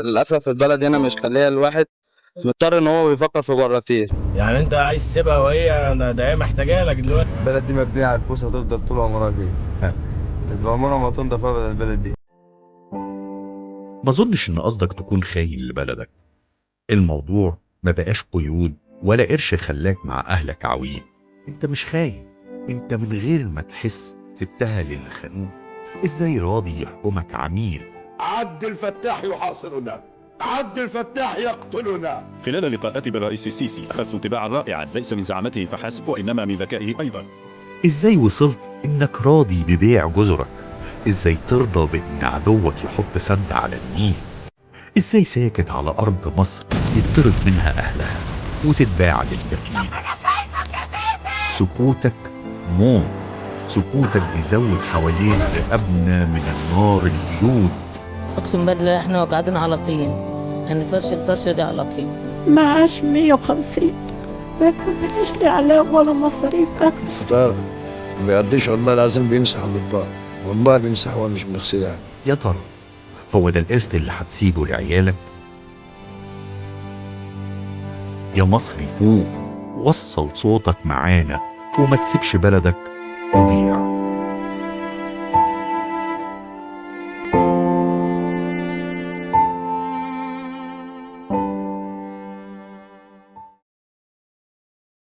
للأسف البلد هنا مش خليها الواحد مضطر إن هو بيفكر في بره كتير. يعني انت عايز تسيبها وهي ده هي محتاجه لك دلوقتي. البلد دي مبنية على الفلوس، هتفضل طول عمرها كده. عمرها ما تنضف أبدا البلد دي. ما اظنش ان قصدك تكون خاين لبلدك. الموضوع ما بقاش قيود ولا قرش خلاك مع اهلك عويل. انت مش خاين، انت من غير ما تحس سبتها للي خانوك. ازاي راضي يحكمك عميل؟ عبد الفتاح يحاصرنا، عبد الفتاح يقتلنا. خلال لقاءاتي بالرئيس السيسي أخذت انطباعا رائعا ليس من زعامته فحسب وإنما من ذكائه أيضا. ازاي وصلت انك راضي ببيع جزرك؟ ازاي ترضى بان عدوك يحط سد على النيل؟ ازاي ساكت على ارض مصر يطرد منها اهلها وتتباع للكفيل؟ سكوتك موت، سكوتك بيزود حوالين رقابنا من النار الجلود. اقسم بالله احنا قاعدين على طين، يعني الفرشه دي على طين. معاش 150، لكن مفيش لي علاج ولا مصاريف اكل. الفطار ما بيقضيش، والله لازم بيمسح الاطباق، والله بيمسح ومش بنغسلها. يا ترى هو ده الإرث اللي هتسيبه لعيالك؟ يا مصري فوق، وصل صوتك معانا وما تسيبش بلدك تضيع.